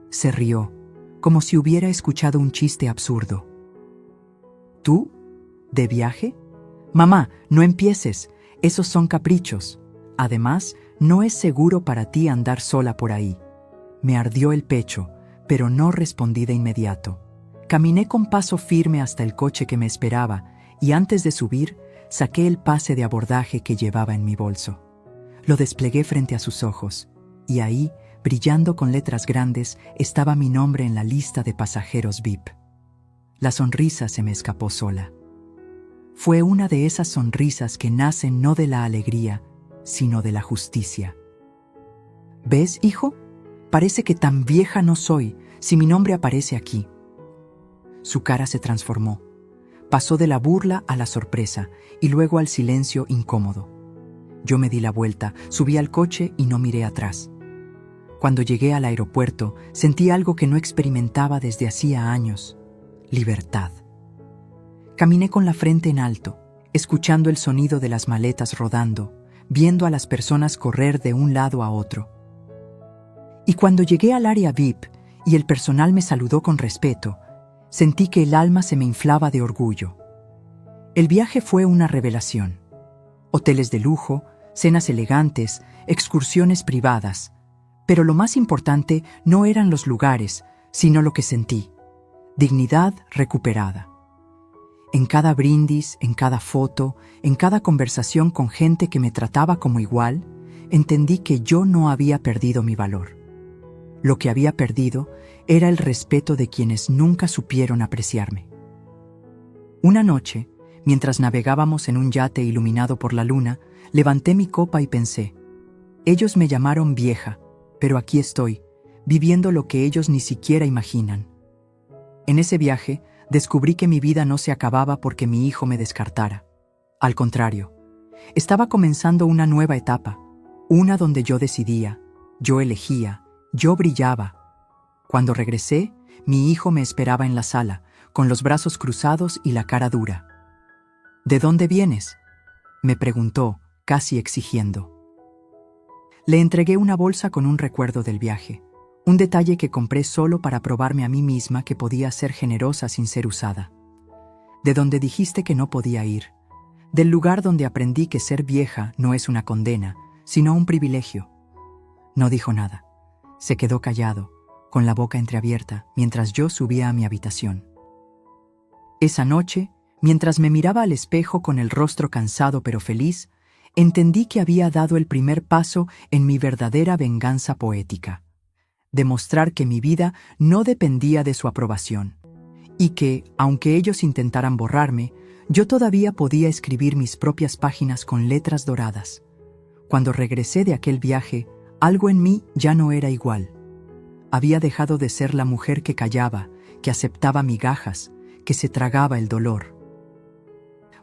Se rió, como si hubiera escuchado un chiste absurdo. «¿Tú? ¿De viaje? Mamá, no empieces, esos son caprichos. Además, no es seguro para ti andar sola por ahí». Me ardió el pecho, pero no respondí de inmediato. Caminé con paso firme hasta el coche que me esperaba y antes de subir, saqué el pase de abordaje que llevaba en mi bolso. Lo desplegué frente a sus ojos y ahí, brillando con letras grandes, estaba mi nombre en la lista de pasajeros VIP. La sonrisa se me escapó sola. Fue una de esas sonrisas que nacen no de la alegría, sino de la justicia. «¿Ves, hijo? Parece que tan vieja no soy si mi nombre aparece aquí». Su cara se transformó. Pasó de la burla a la sorpresa y luego al silencio incómodo. Yo me di la vuelta, subí al coche y no miré atrás. Cuando llegué al aeropuerto, sentí algo que no experimentaba desde hacía años: libertad. Caminé con la frente en alto, escuchando el sonido de las maletas rodando, viendo a las personas correr de un lado a otro. Y cuando llegué al área VIP y el personal me saludó con respeto, sentí que el alma se me inflaba de orgullo. El viaje fue una revelación. Hoteles de lujo, cenas elegantes, excursiones privadas. Pero lo más importante no eran los lugares, sino lo que sentí: dignidad recuperada. En cada brindis, en cada foto, en cada conversación con gente que me trataba como igual, entendí que yo no había perdido mi valor. Lo que había perdido era el respeto de quienes nunca supieron apreciarme. Una noche, mientras navegábamos en un yate iluminado por la luna, levanté mi copa y pensé: ellos me llamaron vieja, pero aquí estoy, viviendo lo que ellos ni siquiera imaginan. En ese viaje, descubrí que mi vida no se acababa porque mi hijo me descartara. Al contrario, estaba comenzando una nueva etapa, una donde yo decidía, yo elegía, yo brillaba. Cuando regresé, mi hijo me esperaba en la sala, con los brazos cruzados y la cara dura. ¿De dónde vienes?, me preguntó, casi exigiendo. Le entregué una bolsa con un recuerdo del viaje, un detalle que compré solo para probarme a mí misma que podía ser generosa sin ser usada. De donde dijiste que no podía ir, del lugar donde aprendí que ser vieja no es una condena, sino un privilegio. No dijo nada. Se quedó callado, con la boca entreabierta, mientras yo subía a mi habitación. Esa noche, mientras me miraba al espejo con el rostro cansado pero feliz, entendí que había dado el primer paso en mi verdadera venganza poética. Demostrar que mi vida no dependía de su aprobación, y que, aunque ellos intentaran borrarme, yo todavía podía escribir mis propias páginas con letras doradas. Cuando regresé de aquel viaje, algo en mí ya no era igual. Había dejado de ser la mujer que callaba, que aceptaba migajas, que se tragaba el dolor.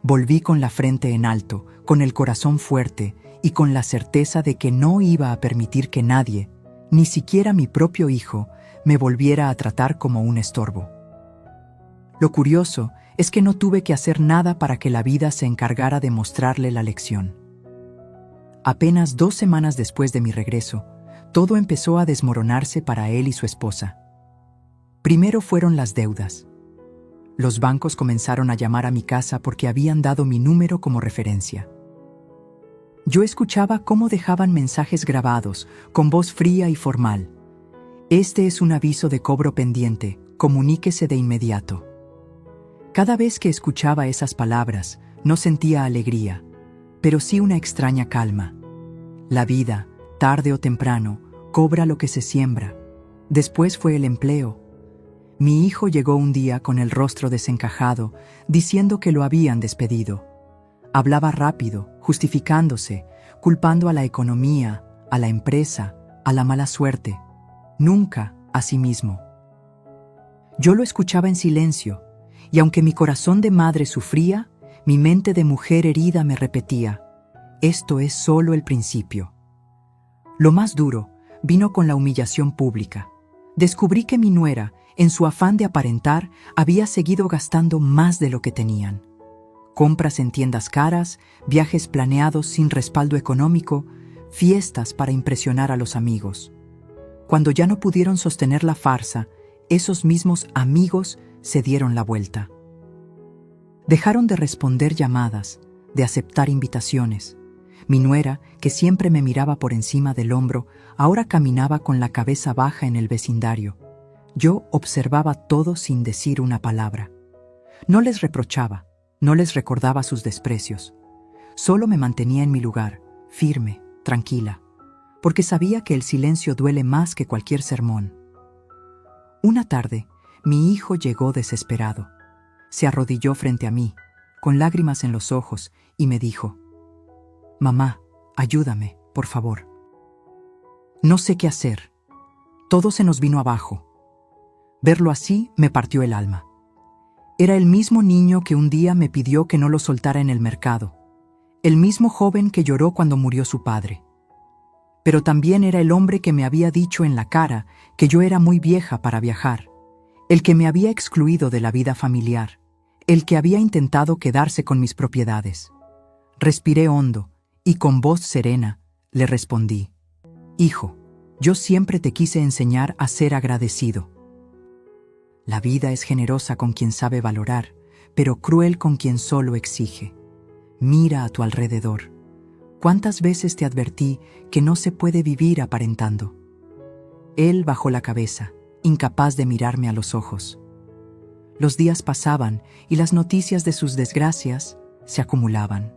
Volví con la frente en alto, con el corazón fuerte y con la certeza de que no iba a permitir que nadie, ni siquiera mi propio hijo, me volviera a tratar como un estorbo. Lo curioso es que no tuve que hacer nada para que la vida se encargara de mostrarle la lección. Apenas 2 semanas después de mi regreso, todo empezó a desmoronarse para él y su esposa. Primero fueron las deudas. Los bancos comenzaron a llamar a mi casa porque habían dado mi número como referencia. Yo escuchaba cómo dejaban mensajes grabados, con voz fría y formal. Este es un aviso de cobro pendiente, comuníquese de inmediato. Cada vez que escuchaba esas palabras, no sentía alegría, pero sí una extraña calma. La vida, tarde o temprano, cobra lo que se siembra. Después fue el empleo. Mi hijo llegó un día con el rostro desencajado, diciendo que lo habían despedido. Hablaba rápido, justificándose, culpando a la economía, a la empresa, a la mala suerte, nunca a sí mismo. Yo lo escuchaba en silencio, y aunque mi corazón de madre sufría, mi mente de mujer herida me repetía: esto es solo el principio. Lo más duro vino con la humillación pública. Descubrí que mi nuera, en su afán de aparentar, había seguido gastando más de lo que tenían. Compras en tiendas caras, viajes planeados sin respaldo económico, fiestas para impresionar a los amigos. Cuando ya no pudieron sostener la farsa, esos mismos amigos se dieron la vuelta. Dejaron de responder llamadas, de aceptar invitaciones. Mi nuera, que siempre me miraba por encima del hombro, ahora caminaba con la cabeza baja en el vecindario. Yo observaba todo sin decir una palabra. No les reprochaba, no les recordaba sus desprecios. Solo me mantenía en mi lugar, firme, tranquila, porque sabía que el silencio duele más que cualquier sermón. Una tarde, mi hijo llegó desesperado. Se arrodilló frente a mí, con lágrimas en los ojos, y me dijo: «Mamá, ayúdame, por favor. No sé qué hacer. Todo se nos vino abajo». Verlo así me partió el alma. Era el mismo niño que un día me pidió que no lo soltara en el mercado, el mismo joven que lloró cuando murió su padre. Pero también era el hombre que me había dicho en la cara que yo era muy vieja para viajar, el que me había excluido de la vida familiar, el que había intentado quedarse con mis propiedades. Respiré hondo y con voz serena le respondí: «Hijo, yo siempre te quise enseñar a ser agradecido. La vida es generosa con quien sabe valorar, pero cruel con quien solo exige. Mira a tu alrededor. ¿Cuántas veces te advertí que no se puede vivir aparentando?». Él bajó la cabeza, incapaz de mirarme a los ojos. Los días pasaban y las noticias de sus desgracias se acumulaban.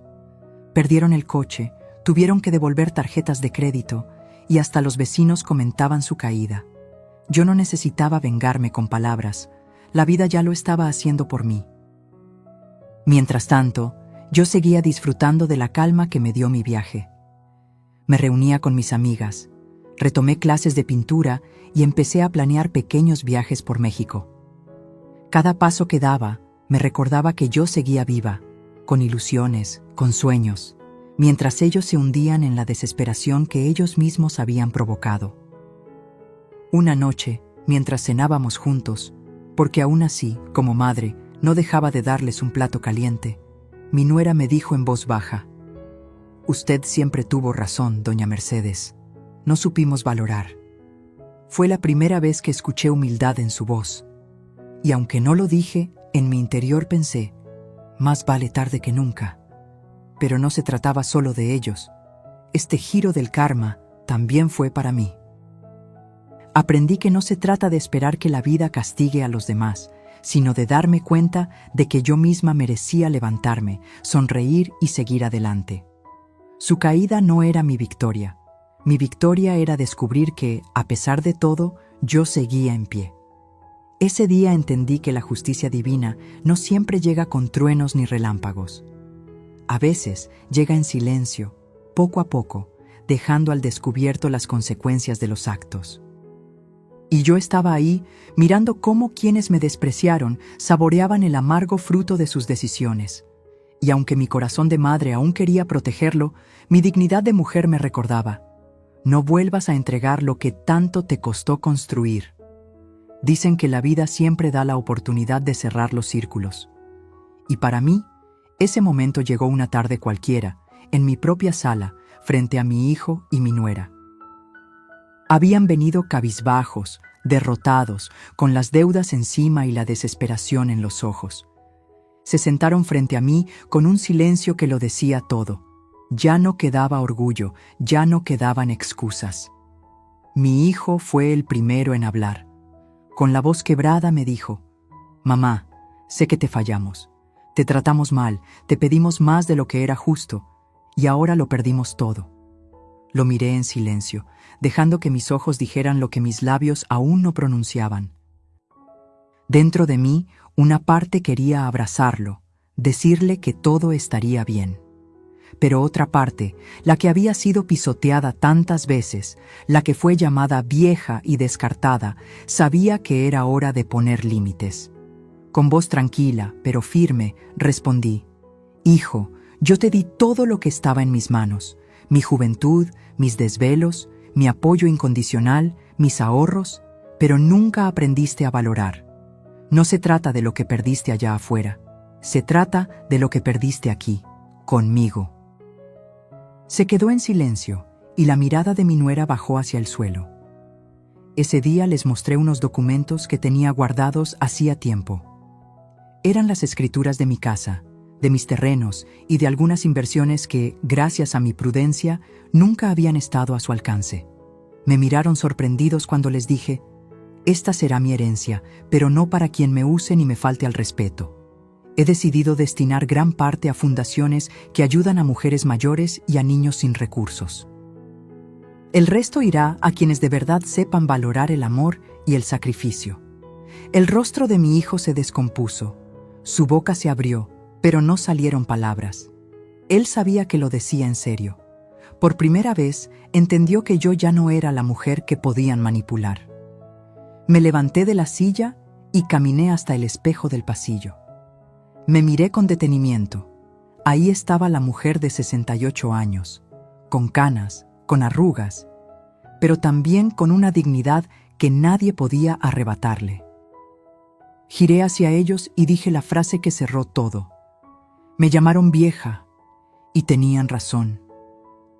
Perdieron el coche, tuvieron que devolver tarjetas de crédito y hasta los vecinos comentaban su caída. Yo no necesitaba vengarme con palabras, la vida ya lo estaba haciendo por mí. Mientras tanto, yo seguía disfrutando de la calma que me dio mi viaje. Me reunía con mis amigas, retomé clases de pintura y empecé a planear pequeños viajes por México. Cada paso que daba me recordaba que yo seguía viva, con ilusiones, con sueños, mientras ellos se hundían en la desesperación que ellos mismos habían provocado. Una noche, mientras cenábamos juntos, porque aún así, como madre, no dejaba de darles un plato caliente, mi nuera me dijo en voz baja: «Usted siempre tuvo razón, doña Mercedes. No supimos valorar». Fue la primera vez que escuché humildad en su voz. Y aunque no lo dije, en mi interior pensé, más vale tarde que nunca. Pero no se trataba solo de ellos. Este giro del karma también fue para mí. Aprendí que no se trata de esperar que la vida castigue a los demás, sino de darme cuenta de que yo misma merecía levantarme, sonreír y seguir adelante. Su caída no era mi victoria. Mi victoria era descubrir que, a pesar de todo, yo seguía en pie. Ese día entendí que la justicia divina no siempre llega con truenos ni relámpagos. A veces llega en silencio, poco a poco, dejando al descubierto las consecuencias de los actos. Y yo estaba ahí, mirando cómo quienes me despreciaron saboreaban el amargo fruto de sus decisiones. Y aunque mi corazón de madre aún quería protegerlo, mi dignidad de mujer me recordaba: no vuelvas a entregar lo que tanto te costó construir. Dicen que la vida siempre da la oportunidad de cerrar los círculos. Y para mí, ese momento llegó una tarde cualquiera, en mi propia sala, frente a mi hijo y mi nuera. Habían venido cabizbajos, derrotados, con las deudas encima y la desesperación en los ojos. Se sentaron frente a mí con un silencio que lo decía todo. Ya no quedaba orgullo, ya no quedaban excusas. Mi hijo fue el primero en hablar. Con la voz quebrada me dijo: «Mamá, sé que te fallamos. Te tratamos mal, te pedimos más de lo que era justo, y ahora lo perdimos todo». Lo miré en silencio, dejando que mis ojos dijeran lo que mis labios aún no pronunciaban. Dentro de mí, una parte quería abrazarlo, decirle que todo estaría bien. Pero otra parte, la que había sido pisoteada tantas veces, la que fue llamada vieja y descartada, sabía que era hora de poner límites. Con voz tranquila, pero firme, respondí: «Hijo, yo te di todo lo que estaba en mis manos, mi juventud, mis desvelos, mi apoyo incondicional, mis ahorros, pero nunca aprendiste a valorar. No se trata de lo que perdiste allá afuera, se trata de lo que perdiste aquí, conmigo». Se quedó en silencio y la mirada de mi nuera bajó hacia el suelo. Ese día les mostré unos documentos que tenía guardados hacía tiempo. Eran las escrituras de mi casa, de mis terrenos y de algunas inversiones que, gracias a mi prudencia, nunca habían estado a su alcance. Me miraron sorprendidos cuando les dije: «Esta será mi herencia, pero no para quien me use ni me falte al respeto. He decidido destinar gran parte a fundaciones que ayudan a mujeres mayores y a niños sin recursos. El resto irá a quienes de verdad sepan valorar el amor y el sacrificio». El rostro de mi hijo se descompuso, su boca se abrió, pero no salieron palabras. Él sabía que lo decía en serio. Por primera vez entendió que yo ya no era la mujer que podían manipular. Me levanté de la silla y caminé hasta el espejo del pasillo. Me miré con detenimiento. Ahí estaba la mujer de 68 años, con canas, con arrugas, pero también con una dignidad que nadie podía arrebatarle. Giré hacia ellos y dije la frase que cerró todo. Me llamaron vieja, y tenían razón.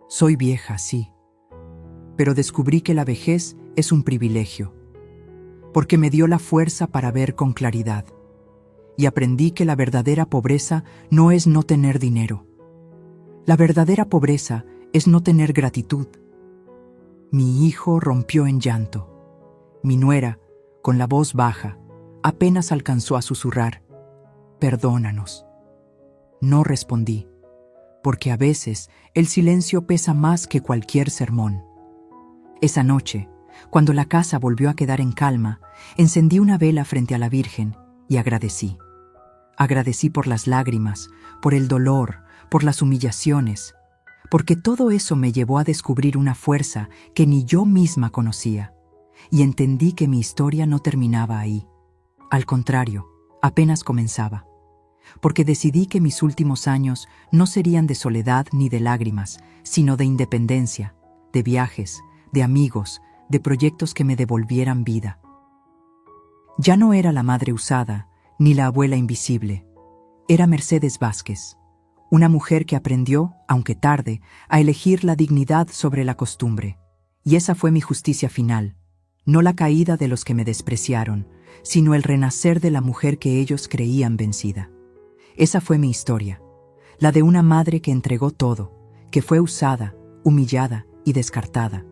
Soy vieja, sí, pero descubrí que la vejez es un privilegio, porque me dio la fuerza para ver con claridad. Y aprendí que la verdadera pobreza no es no tener dinero. La verdadera pobreza es no tener gratitud. Mi hijo rompió en llanto. Mi nuera, con la voz baja, apenas alcanzó a susurrar: «Perdónanos». No respondí, porque a veces el silencio pesa más que cualquier sermón. Esa noche, Cuando la casa volvió a quedar en calma, encendí una vela frente a la Virgen y agradecí. Agradecí por las lágrimas, por el dolor, por las humillaciones, porque todo eso me llevó a descubrir una fuerza que ni yo misma conocía, y entendí que mi historia no terminaba ahí. Al contrario, apenas comenzaba, porque decidí que mis últimos años no serían de soledad ni de lágrimas, sino de independencia, de viajes, de amigos, de proyectos que me devolvieran vida. Ya no era la madre usada, ni la abuela invisible. Era Mercedes Vázquez, una mujer que aprendió, aunque tarde, a elegir la dignidad sobre la costumbre. Y esa fue mi justicia final, no la caída de los que me despreciaron, sino el renacer de la mujer que ellos creían vencida. Esa fue mi historia, la de una madre que entregó todo, que fue usada, humillada y descartada,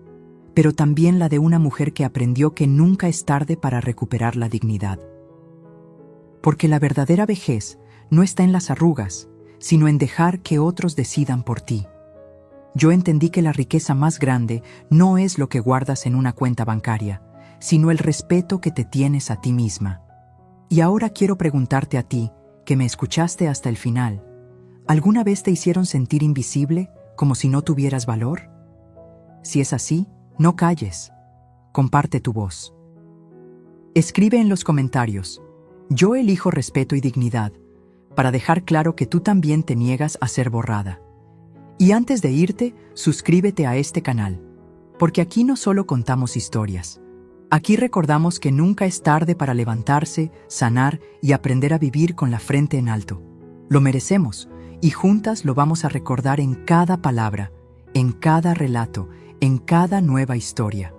pero también la de una mujer que aprendió que nunca es tarde para recuperar la dignidad. Porque la verdadera vejez no está en las arrugas, sino en dejar que otros decidan por ti. Yo entendí que la riqueza más grande no es lo que guardas en una cuenta bancaria, sino el respeto que te tienes a ti misma. Y ahora quiero preguntarte a ti, que me escuchaste hasta el final, ¿alguna vez te hicieron sentir invisible, como si no tuvieras valor? Si es así, no calles. Comparte tu voz. Escribe en los comentarios: yo elijo respeto y dignidad, para dejar claro que tú también te niegas a ser borrada. Y antes de irte, suscríbete a este canal, porque aquí no solo contamos historias. Aquí recordamos que nunca es tarde para levantarse, sanar y aprender a vivir con la frente en alto. Lo merecemos, y juntas lo vamos a recordar en cada palabra, en cada relato, en cada nueva historia.